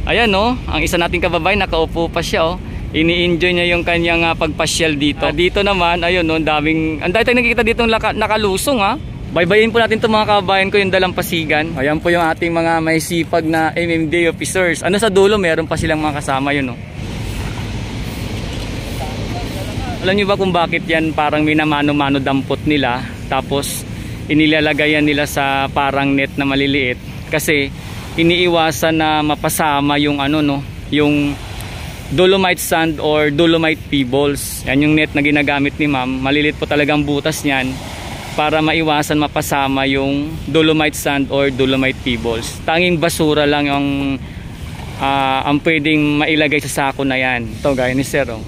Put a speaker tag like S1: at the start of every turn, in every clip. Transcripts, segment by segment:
S1: Ayan no, ang isa nating kababayan nakaupo pa siya oh. Ini-enjoy niya yung kanyang pagpasyal dito. Dito naman, ayun no, ang dami tayong nakikita dito nakalusong ha. Baybayin po natin itong mga kababayan ko yung dalampasigan. Ayan po yung ating mga may sipag na MMDA officers. Ano sa dulo, meron pa silang mga kasama yun no. Alam niyo ba kung bakit yan parang minamano-mano dampot nila, tapos inilalagayan nila sa parang net na maliliit? Kasi iniiwasan na mapasama yung ano no, yung dolomite sand or dolomite pebbles. Yan yung net na ginagamit ni ma'am. Maliliit po talagang butas niyan para maiwasan mapasama yung dolomite sand or dolomite pebbles. Tanging basura lang yung ang pwedeng mailagay sa sako na yan. Ito gaya ni sir oh.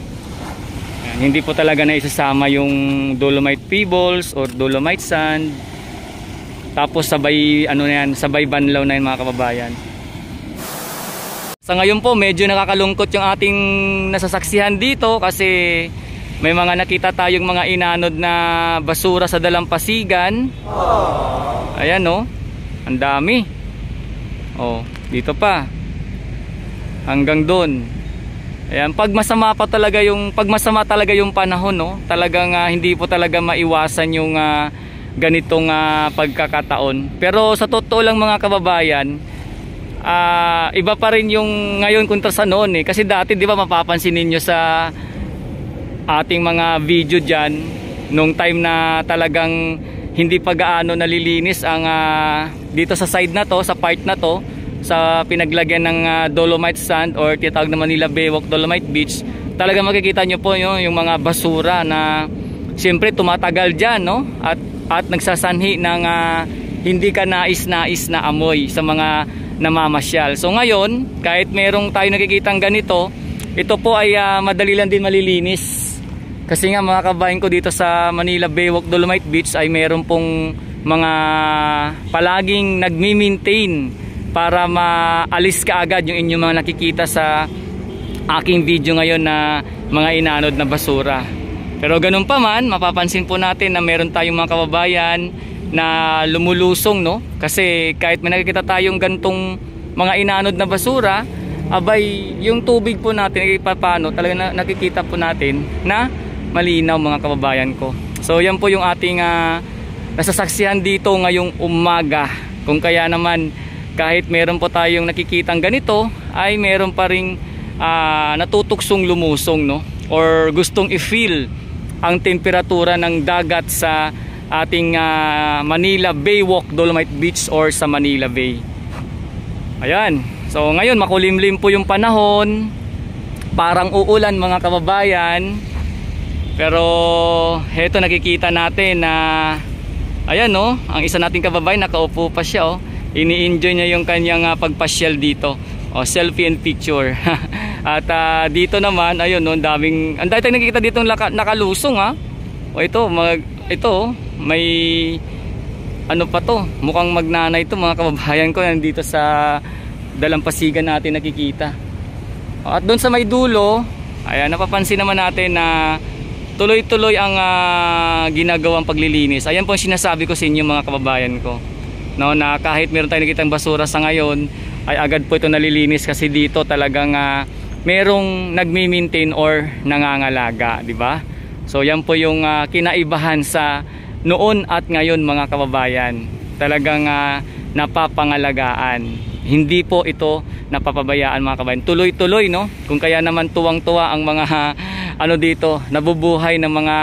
S1: Yan, hindi po talaga na isasama yung dolomite pebbles or dolomite sand. Tapos sabay ano na yan, sabay banlaw na yan mga kababayan. Sa ngayon po medyo nakakalungkot yung ating nasasaksihan dito kasi may mga nakita tayong mga inanod na basura sa dalampasigan. Ayan oh, ang dami. Oh, dito pa. Hanggang doon. Ayan, pag masama talaga yung panahon no, talagang hindi po talaga maiwasan yung ganitong pagkakataon. Pero sa totoo lang mga kababayan, iba pa rin yung ngayon kontra sa noon eh. Kasi dati di ba mapapansin ninyo sa ating mga video dyan, nung time na talagang hindi pa gaano nalilinis ang dito sa side na to, sa part na to, sa pinaglagyan ng dolomite sand or tinatawag na Manila Baywalk Dolomite Beach, talaga makikita nyo po yung mga basura na siyempre tumatagal dyan no? At nagsasanhi ng hindi ka nais-nais na amoy sa mga namamasyal. So ngayon, kahit merong tayo nakikitang ganito, ito po ay madali lang din malilinis. Kasi nga mga kabayan ko dito sa Manila Baywalk Dolomite Beach ay meron pong mga palaging nagmi-maintain para maalis ka agad yung inyong mga nakikita sa aking video ngayon na mga inanod na basura. Pero ganun pa man, mapapansin po natin na meron tayong mga kababayan na lumulusong no. Kasi kahit may nakikita tayong gantong mga inanod na basura, abay yung tubig po natin paano talaga nakikita po natin na malinaw mga kababayan ko. So yan po yung ating nasasaksihan dito ngayong umaga. Kung kaya naman kahit meron po tayong nakikitang ganito, ay meron pa ring natutuksong lumusong no, or gustong i-feel ang temperatura ng dagat sa ating Manila Baywalk Dolomite Beach or sa Manila Bay. Ayan. So ngayon makulimlim po yung panahon. Parang uulan mga kababayan. Pero heto nakikita natin na ayan no, ang isa nating kababayan nakaupo pa siya oh. Ini-enjoy niya yung kanyang pagpasyal dito. Oh, selfie and picture. At dito naman ayun no, ang dami tayong nakikita dito nakalusong ha. O ito may ano pa to, mukhang magnanay to mga kababayan ko nandito sa dalampasigan natin nakikita. At doon sa may dulo, ayan napapansin naman natin na tuloy-tuloy ang ginagawang paglilinis. Ayan po ang sinasabi ko sa inyo mga kababayan ko no, na kahit meron tayong nakitang basura sa ngayon ay agad po ito nalilinis kasi dito talagang merong nagmi-maintain or nangangalaga, di ba? So yan po yung kinaibahan sa noon at ngayon mga kababayan. Talagang napapangalagaan. Hindi po ito napapabayaan mga kababayan. Tuloy-tuloy no. Kung kaya naman tuwang-tuwa ang mga ano dito, nabubuhay ng mga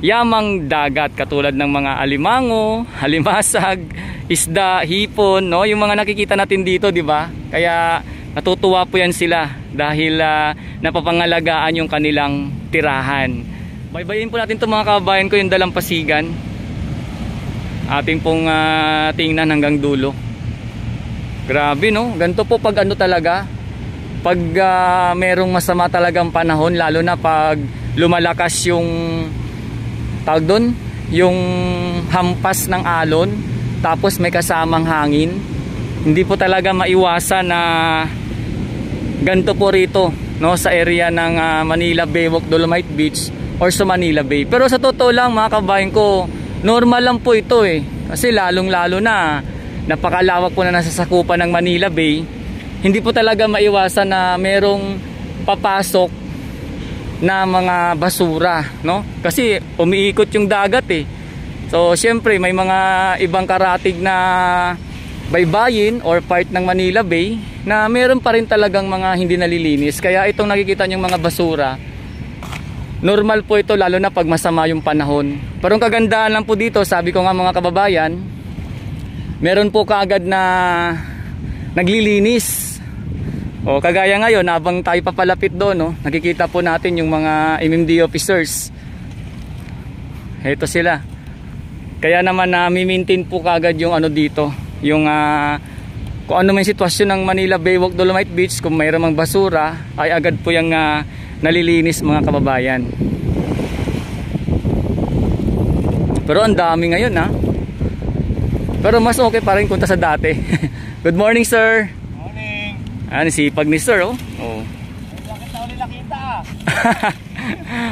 S1: yamang dagat katulad ng mga alimango, halimasag, isda, hipon, no? Yung mga nakikita natin dito, di ba? Kaya natutuwa po yan sila dahil napapangalagaan yung kanilang tirahan. Baybayin po natin itong mga kababayan ko yung dalampasigan. Ating pong tingnan hanggang dulo. Grabe no, ganito po pag ano talaga, pag merong masama talagang panahon, lalo na pag lumalakas yung tawag doon, yung hampas ng alon, tapos may kasamang hangin. Hindi po talaga maiwasan na ganito po rito no, sa area ng Manila Baywalk Dolomite Beach or sa Manila Bay. Pero sa totoo lang mga kabayan ko, normal lang po ito eh. Kasi lalong lalo na napakalawak po na nasasakupan ng Manila Bay. hindi po talaga maiwasan na merong papasok na mga basura, no? Kasi umiikot yung dagat eh. So syempre may mga ibang karatig na baybayin or part ng Manila Bay na meron pa rin talagang mga hindi nalilinis. Kaya itong nakikita nyong mga basura, normal po ito lalo na pag masama yung panahon. Pero ang kagandahan lang po dito, sabi ko nga mga kababayan, meron po kaagad na naglilinis. O kagaya ngayon, habang tayo papalapit doon, no, nakikita po natin yung mga MMD officers. Ito sila. Kaya naman na-maintain po kaagad yung ano dito, yung kung ano may sitwasyon ng Manila Baywalk Dolomite Beach, kung mayroong mang basura, ay agad po yung nalilinis mga kababayan. Pero ang dami ngayon ha. Pero mas okay pa rin kunta sa dati. Good morning sir.
S2: Morning.
S1: Ano sipag ni sir oh. Oh.
S2: Bakit na ulit nakita?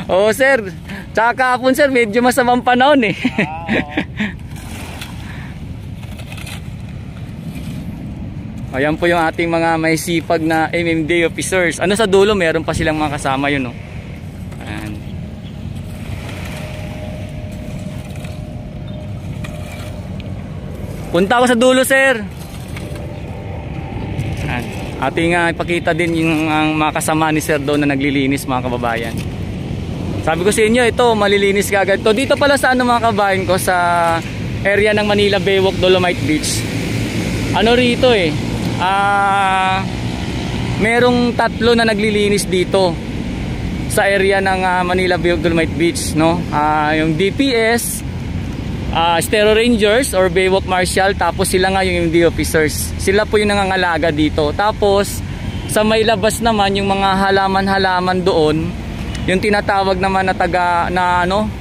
S1: Oh sir. Tsaka kahapon sir, medyo masamang panahon eh. Ayan po yung ating mga may sipag na MMD officers. Ano sa dulo, meron pa silang mga kasama yun, no? Ayan. Punta ako sa dulo, sir. Ayan. Ating ipakita din yung mga kasama ni sir doon na naglilinis, mga kababayan. Sabi ko sa inyo, ito, malilinis kagad to. Dito pala sa ano mga kababayan ko, sa area ng Manila Baywalk Dolomite Beach. Ano rito eh, merong 3 na naglilinis dito sa area ng Manila Baywalk Dolomite Beach, no? Yung DPS, Stero Rangers or Baywalk Marshal, tapos sila nga yung MD officers. Sila po yung nangangalaga dito. Tapos sa may labas naman yung mga halaman-halaman doon, yung tinatawag naman na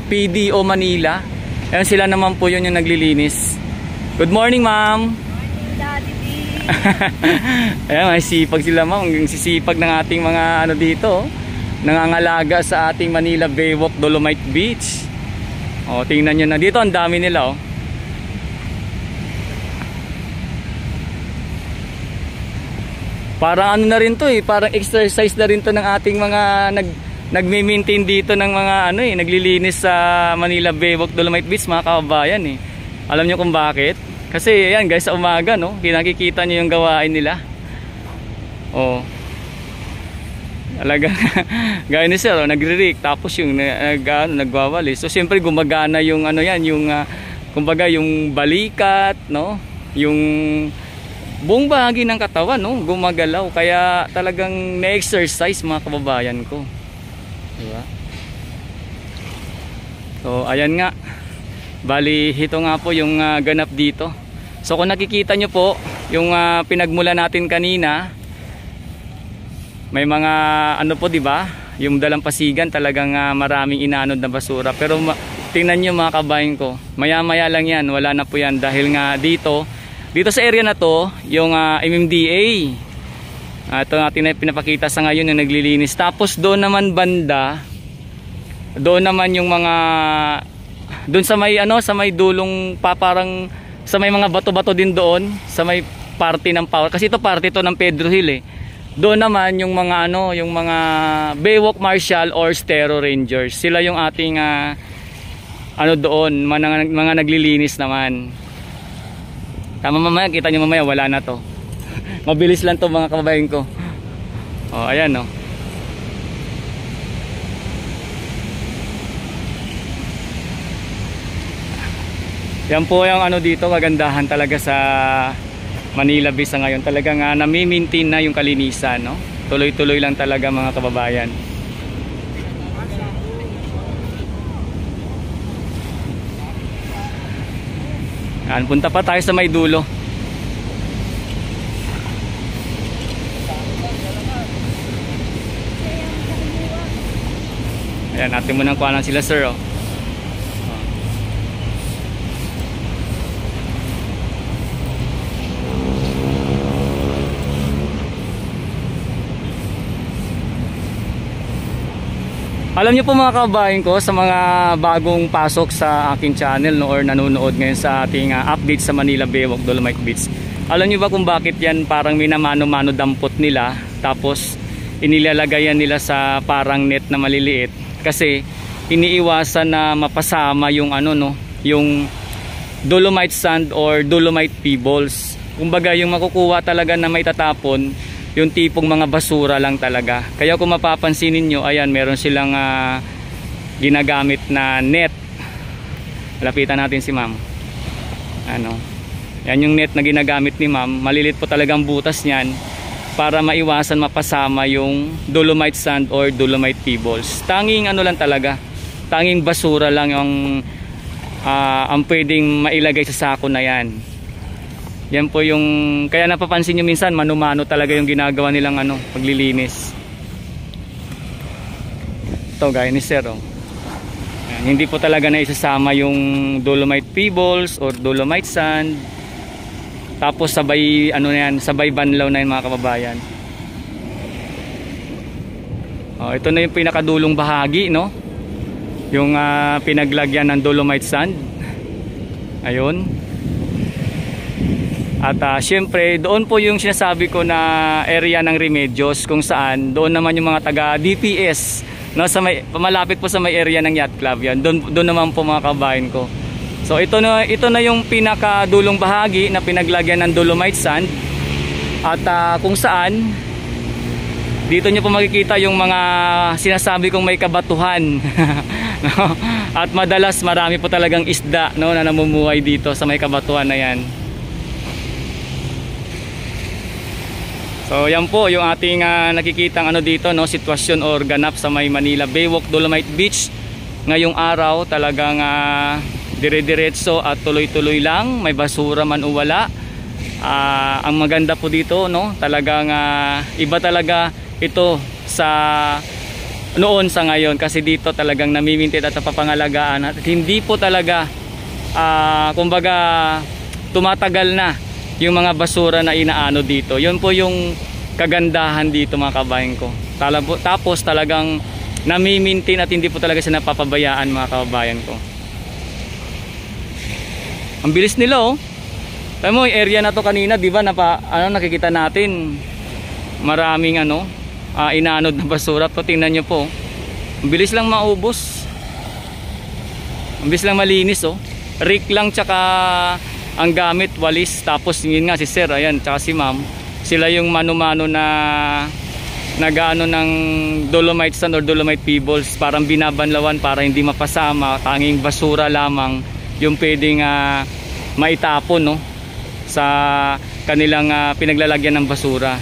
S1: PD o Manila. Ayun, sila naman po yun yung naglilinis. Good morning, ma'am.
S3: Morning, Daddy B.
S1: Ayan, may sipag sila, ma'am. Yung sisipag ng ating mga ano dito, nangangalaga sa ating Manila Baywalk Dolomite Beach. O, tingnan nyo na dito, ang dami nila, oh. Parang ano na rin to eh, parang exercise na rin to ng ating mga nagme-maintain dito ng mga ano eh, naglilinis sa Manila Baywalk Dolomite Beach, mga kababayan eh. Alam nyo kung bakit? Kasi ayan guys, sa umaga no, nakikita nyo yung gawain nila. Oh. Talaga gaya ni sir, oh, nagre-rig tapos yung nagwawali. So siyempre gumagana yung ano yan, yung kumbaga yung balikat, no? Yung buong bahagi ng katawan, no, gumagalaw. Kaya talagang na-exercise mga kababayan ko. Diba? So ayan nga, bali ito nga po yung ganap dito. So kung nakikita nyo po yung pinagmula natin kanina, may mga ano po, diba, yung dalampasigan talagang maraming inaanod na basura. Pero tingnan nyo mga kabayan ko, maya maya lang yan, wala na po yan. Dahil nga dito sa area na to, yung MMDA, ito natin na pinapakita sa ngayon yung naglilinis. Tapos doon naman banda, doon naman yung mga, doon sa may ano, sa may dulong parang sa may mga bato-bato din doon, sa may party ng power. Kasi ito party to ng Pedro Hill eh. Doon naman yung mga ano, yung mga Baywalk Marshal or Stero Rangers. Sila yung ating ano doon, mga naglilinis naman. Tama, mamaya, kita nyo mamaya, wala na to. Mabilis lang to mga kababayan ko. Oh, ayan oh. Yan po yung ano dito, kagandahan talaga sa Manila Bay sa ngayon. Talagang nami-maintain na yung kalinisan, no? Tuloy-tuloy lang talaga mga kababayan. Yan, punta pa tayo sa may dulo. Ayan, natin munang kuha lang sila sir oh. Alam niyo po mga kababayan ko, sa mga bagong pasok sa aking channel no, or nanonood ngayon sa ating update sa Manila Baywalk Dolomite Beach, Alam niyo ba kung bakit yan parang minamano-mano dampot nila, tapos inilalagayan nila sa parang net na maliliit? Kasi iniiwasan na mapasama yung yung dolomite sand or dolomite pebbles. Kumbaga yung makukuha talaga na may tatapon, yung tipong mga basura lang talaga. Kaya kung mapapansin niyo, ayan, meron silang ginagamit na net. Lapitan natin si ma'am. Yan yung net na ginagamit ni ma'am. Malilit po talagang butas niyan para maiwasan mapasama yung dolomite sand or dolomite pebbles. Tanging lang talaga, tanging basura lang yung ang pwedeng mailagay sa sako na yan. Yan po yung, kaya napapansin nyo minsan mano-mano talaga yung ginagawa nilang paglilinis. Ito gaya ni sir, oh. Yan, hindi po talaga na isasama yung dolomite pebbles or dolomite sand, tapos sabay sabay banlaw na yun mga kababayan. Ito na yung pinakadulong bahagi, no, yung pinaglagyan ng dolomite sand. Ayun. At syempre doon po yung sinasabi ko na area ng Remedios, kung saan doon naman yung mga taga DPS, no, sa malapit po sa may area ng yacht club yan. Doon naman po mga kabayan ko. So ito na yung pinakadulong bahagi na pinaglagyan ng dolomite sand. At kung saan dito nyo po makikita yung mga sinasabi kong may kabatuhan. No? At madalas marami po talagang isda, no, na namumuhay dito sa may kabatuhan na yan. So yan po yung ating nakikitang dito, no, sitwasyon or ganap sa may Manila Baywalk Dolomite Beach. Ngayong araw talagang dire-diretso at tuloy-tuloy lang, may basura man o wala. Ang maganda po dito, no, talagang iba talaga ito sa noon sa ngayon, kasi dito talagang namimintit at napapangalagaan at hindi po talaga kumbaga tumatagal na yung mga basura na inaano dito. Yun po yung kagandahan dito mga kabayan ko. Tapos talagang namimintin at hindi po talaga siya napapabayaan mga kabayan ko. Ang bilis nila, oh. Alam mo, yung area na to kanina, di ba, nakikita natin maraming inanod na basura. To, tingnan nyo po. Ang bilis lang maubos. Ang bilis lang malinis, oh. Rik lang tsaka ang gamit, walis. Tapos yun nga si sir, ayan, tsaka si ma'am, sila yung mano-mano na nagaano ng dolomite sand or dolomite pebbles, parang binabanlawan para hindi mapasama, tanging basura lamang yung pwedeng maitapon, no, sa kanilang pinaglalagyan ng basura.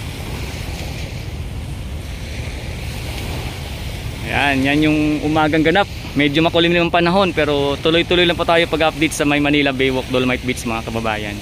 S1: Yan yung umagang ganap. Medyo makulimlim ang panahon pero tuloy-tuloy lang po tayo pag-update sa may Manila Baywalk Dolomite Beach mga kababayan.